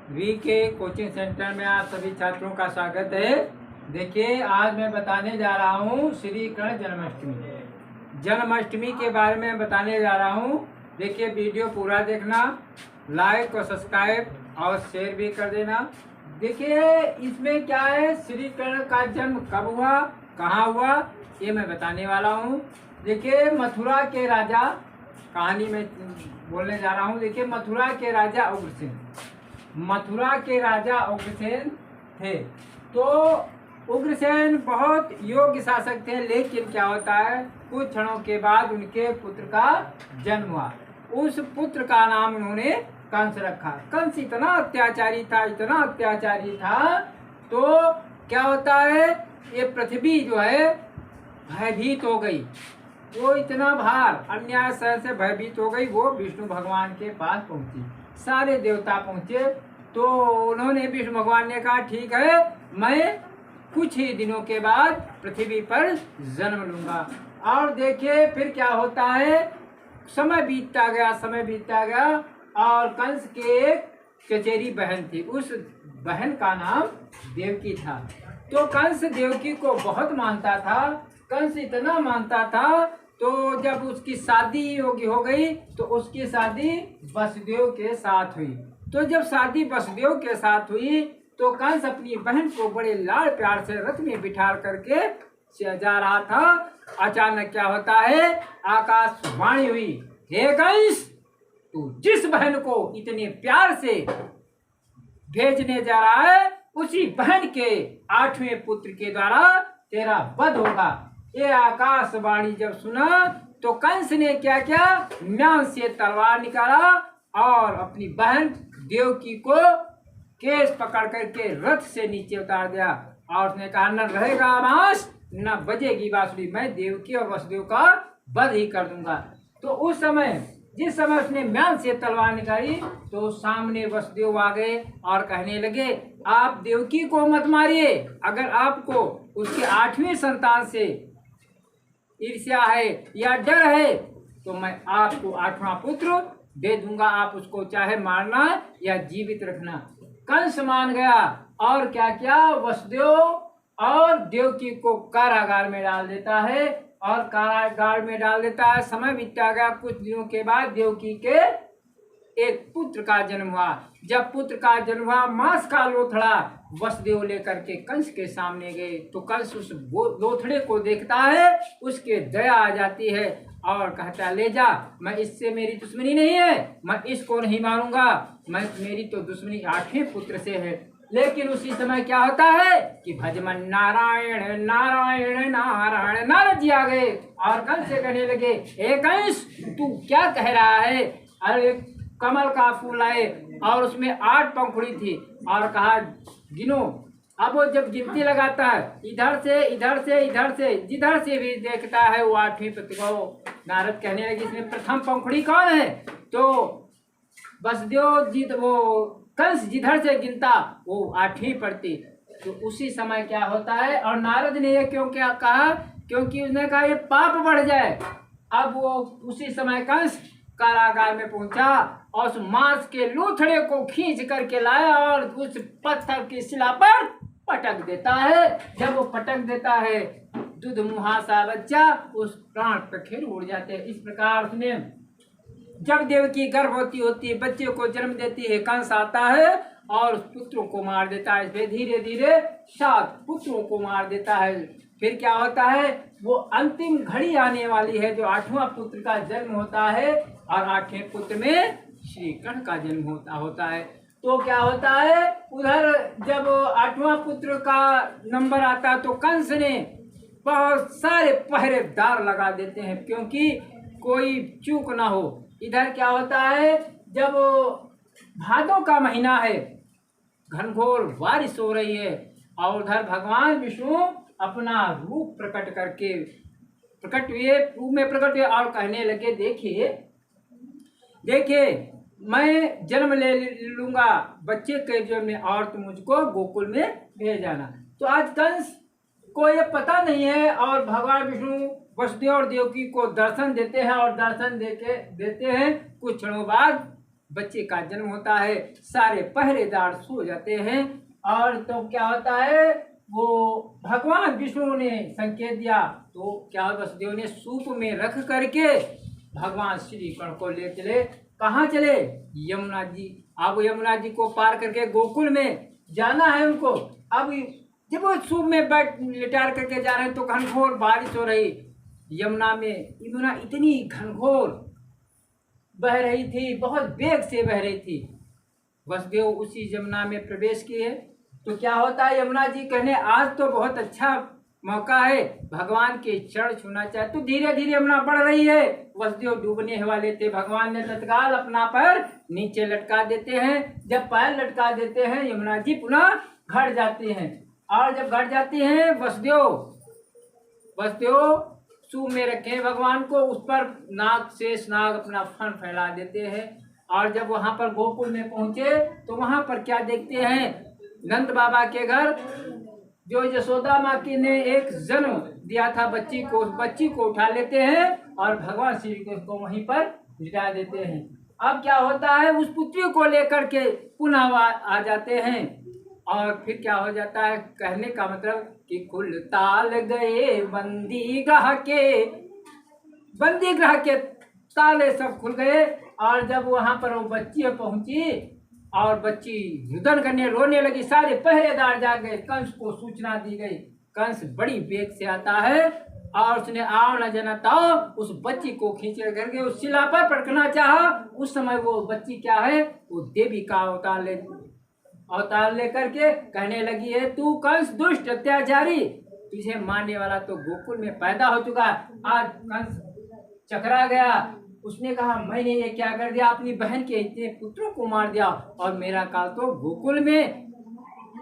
VK coaching centre में आप सभी छात्रों का स्वागत है। देखिए, आज मैं बताने जा रहा हूँ श्री कृष्ण जन्माष्टमी के बारे में बताने जा रहा हूँ। देखिए, वीडियो पूरा देखना, लाइक और सब्सक्राइब और शेयर भी कर देना। देखिए, इसमें क्या है, श्री कृष्ण का जन्म कब हुआ, कहाँ हुआ, ये मैं बताने वाला हूँ। देखिए, मथुरा के राजा, कहानी में बोलने जा रहा हूँ। देखिए, मथुरा के राजा उग्रसेन थे। तो उग्रसेन बहुत योग्य शासक थे, लेकिन क्या होता है, कुछ क्षणों के बाद उनके पुत्र का जन्म हुआ। उस पुत्र का नाम उन्होंने कंस रखा। कंस इतना अत्याचारी था, तो क्या होता है, ये पृथ्वी जो है भयभीत हो गई। वो इतना भार अन्याय सहन से भयभीत हो गई। वो विष्णु भगवान के पास पहुंची, सारे देवता पहुंचे। तो उन्होंने, विष्णु भगवान ने कहा, ठीक है, मैं कुछ ही दिनों के बाद पृथ्वी पर जन्म लूंगा। और देखिए फिर क्या होता है, समय बीतता गया और कंस के एक चचेरी बहन थी। उस बहन का नाम देवकी था। तो कंस देवकी को बहुत मानता था। कंस इतना मानता था, तो जब उसकी शादी योग्य हो गई तो उसकी शादी वसुदेव के साथ हुई। तो जब शादी वसुदेव के साथ हुई तो कंस अपनी बहन को बड़े लाड़ प्यार से रथ में बिठा करके जा रहा था। अचानक क्या होता है, आकाशवाणी हुई, हे कंस, तू जिस बहन को इतने प्यार से भेजने जा रहा है, उसी बहन के 8वें पुत्र के द्वारा तेरा वध होगा। ये आकाशवाणी जब सुना तो कंस ने क्या किया, म्यान से तलवार निकाला और अपनी बहन देवकी को केस पकड़ करके रथ से नीचे उतार दिया। और उसने कहा, न रहेगा मांस, न बजेगी बांसुरी, मैं देवकी और वसुदेव का वध ही कर दूंगा। तो उस समय, जिस समय उसने म्यान से तलवार निकाली, तो सामने वसुदेव आ गए और कहने लगे, आप देवकी को मत मारिए। अगर आपको उसके 8वें संतान से ईर्ष्या है या डर है तो मैं आपको 8वां पुत्र दे दूंगा। आप उसको चाहे मारना या जीवित रखना। कंस मान गया और क्या किया, वसुदेव और देवकी को कारागार में डाल देता है। और कारागार में डाल देता है। समय बीता गया। कुछ दिनों के बाद देवकी के एक पुत्र का जन्म हुआ। जब पुत्र का जन्म हुआ, मांस का लोथड़ा वसुदेव लेकर के कंस के सामने गए। तो कंस उस लोथड़े को देखता है, उसके दया आ जाती है और कहता, ले जा, मैं इससे, मेरी दुश्मनी नहीं है, मैं इसको नहीं मारूंगा, मेरी तो दुश्मनी 8वें पुत्र से है। लेकिन उसी समय क्या होता है कि भजमन नारायण नारायण नारायण, नारद जी आ गए और कंस से कहने लगे, हे कंस, तू क्या कह रहा है। अरे कमल का फूल आए और उसमें 8 पंखुड़ी थी और कहा, गिनो। अब वो जब गिनती लगाता है, इधर से जिधर से भी देखता है वो 8वीं प्रतिभा। नारद कहने लगे, इसमें प्रथम पंखुड़ी कौन है। तो वसुदेव जी, वो कंस जिधर से गिनता वो 8वीं पड़ती। तो उसी समय क्या होता है, और नारद ने ये क्यों क्या कहा, क्योंकि उसने कहा ये पाप बढ़ जाए। अब वो उसी समय कंस कारागार में पहुंचा और उस मांस के लोथड़े को खींच करके लाया और उस पत्थर की शिला पर पटक देता है। जब वो पटक देता है, दूध मुहासा बच्चा उस प्राण पर खेल उड़ जाते हैं। इस प्रकार उसने, जब देवकी गर्भवती होती है, बच्चे को जन्म देती है, कंस आता है और उस पुत्रों को मार देता है। फिर धीरे धीरे 7 पुत्रों को मार देता है। फिर क्या होता है, वो अंतिम घड़ी आने वाली है, जो 8वां पुत्र का जन्म होता है और 8वें पुत्र में श्री कृष्ण का जन्म होता है। तो क्या होता है, उधर जब 8वां पुत्र का नंबर आता है तो कंस ने बहुत सारे पहरेदार लगा देते हैं, क्योंकि कोई चूक ना हो। इधर क्या होता है, जब भादों का महीना है, घनघोर बारिश हो रही है और उधर भगवान विष्णु अपना रूप प्रकट हुए और कहने लगे, देखिए मैं जन्म ले लूंगा बच्चे के जन्म में और तुम मुझको गोकुल में भेज जाना। तो आज कंस को ये पता नहीं है और भगवान विष्णु वसुदेव और देवकी को दर्शन देते हैं और दर्शन देते हैं। कुछ क्षणों बाद बच्चे का जन्म होता है, सारे पहरेदार सो जाते हैं। और तो क्या होता है, वो भगवान विष्णु ने संकेत दिया, तो क्या वसुदेव ने सूप में रख करके भगवान श्री कृष्ण को ले चले। कहाँ चले? यमुना जी। अब यमुना जी को पार करके गोकुल में जाना है उनको। अब जब वो सूप में बैठ लिटार करके जा रहे हैं तो घनघोर बारिश हो रही। यमुना में यमुना इतनी घनघोर बह रही थी, बहुत वेग से बह रही थी। वसुदेव उसी यमुना में प्रवेश किए तो क्या होता है, यमुना जी कहने आज तो बहुत अच्छा मौका है, भगवान के चरण छूना चाहे। तो धीरे धीरे यमुना बढ़ रही है, वसुदेव डूबने वाले थे। भगवान ने तत्काल अपना पैर नीचे लटका देते हैं। जब पैर लटका देते हैं यमुना जी पुनः घट जाती हैं। और जब घट जाती हैं वसुदेव सूप में रखे भगवान को, उस पर नाग शेष नाग अपना फन फैला देते हैं। और जब वहां पर गोकुल में पहुंचे तो वहां पर क्या देखते हैं, नंद बाबा के घर जो यशोदा माँ की ने एक जन्म दिया था बच्ची को, उस बच्ची को उठा लेते हैं और भगवान श्री कृष्ण को वहीं पर लिटा देते हैं। अब क्या होता है, उस पुत्री को लेकर के पुनः आ जाते हैं। और फिर क्या हो जाता है, कहने का मतलब कि खुल ताल गए बंदी ग्रह के ताले सब खुल गए। और जब वहां पर वो बच्ची पहुंची और बच्ची रुदन करने रोने लगी, सारे पहरेदार जाग गए। कंस को सूचना दी गई। कंस बड़ी वेग से आता है और उसने आओ न जनता उस बच्ची को खींच करके उस शिला पर पटकना चाहा। उस समय वो बच्ची क्या है, वो देवी का अवतार लेकर के कहने लगी है, तू कंस दुष्ट अत्याचारी, तुझे मारने वाला तो गोकुल में पैदा हो चुका। आज कंस चकरा गया। उसने कहा मैंने ये क्या कर दिया, अपनी बहन के इतने पुत्रों को मार दिया और मेरा काल तो गोकुल में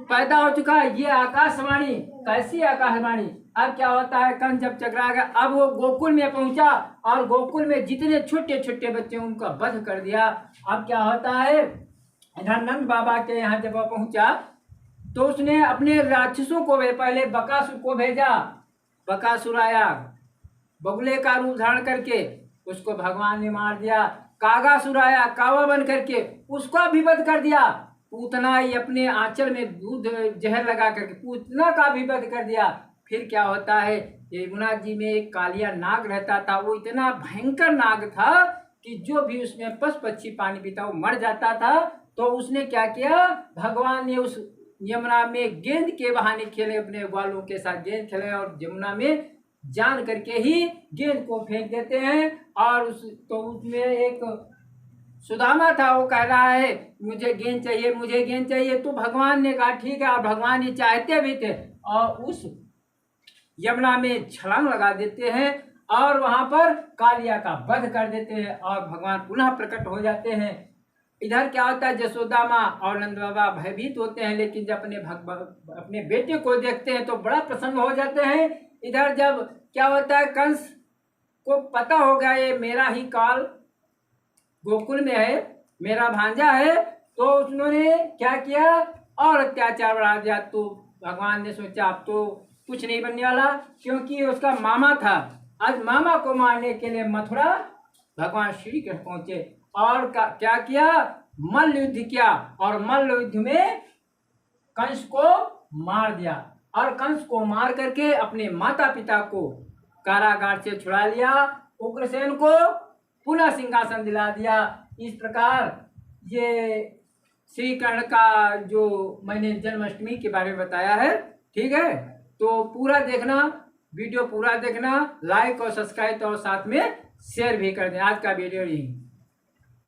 पैदा हो चुका है। ये आकाशवाणी, कैसी आकाशवाणी। अब क्या होता है, कंस जब चकरा गया, अब वो गोकुल में पहुंचा और गोकुल में जितने छोटे छोटे बच्चे उनका वध कर दिया। अब क्या होता है, इधर नंद बाबा के यहाँ जब वो पहुंचा तो उसने अपने राक्षसों को पहले बकासुर को भेजा। बकासुर आया बगुले का रूप धारण करके, उसको भगवान ने मार दिया। कागासुर आया कावा बन करके, उसका भी वध कर दिया। पूतना ही अपने आंचल में दूध जहर लगा करके पूतना का भी वध कर दिया। फिर क्या होता है, यमुना जी में एक कालिया नाग रहता था। वो इतना भयंकर नाग था कि जो भी उसमें पशु पक्षी पानी पीता वो मर जाता था। तो उसने क्या किया, भगवान ने उस यमुना में गेंद के बहाने खेले, अपने ग्वालों के साथ गेंद खेले और यमुना में जान करके ही गेंद को फेंक देते हैं। और उसमें एक सुदामा था, वो कह रहा है मुझे गेंद चाहिए, मुझे गेंद चाहिए। तो भगवान ने कहा ठीक है, और भगवान ये चाहते भी थे और उस यमुना में छलांग लगा देते हैं और वहां पर कालिया का वध कर देते हैं और भगवान पुनः प्रकट हो जाते हैं। इधर क्या होता है, यशोदा माँ और नंद बाबा भयभीत होते हैं, लेकिन जब अपने बेटे को देखते हैं तो बड़ा प्रसन्न हो जाते हैं। इधर जब क्या होता है, कंस को पता हो गया ये मेरा ही काल गोकुल में है, मेरा भांजा है, तो उन्होंने क्या किया और अत्याचार बढ़ा दिया। तो भगवान ने सोचा अब तो कुछ नहीं बनने वाला, क्योंकि उसका मामा था। आज मामा को मारने के लिए मथुरा भगवान श्री कृष्ण पहुंचे और क्या किया, मल्ल युद्ध किया और मल्ल युद्ध में कंस को मार दिया। और कंस को मार करके अपने माता पिता को कारागार से छुड़ा लिया, उग्रसेन को पुनः सिंहासन दिला दिया। इस प्रकार ये श्री कृष्ण का जो मैंने जन्माष्टमी के बारे में बताया है, ठीक है। तो पूरा देखना, वीडियो पूरा देखना, लाइक और सब्सक्राइब और साथ में शेयर भी कर दें। आज का वीडियो यही।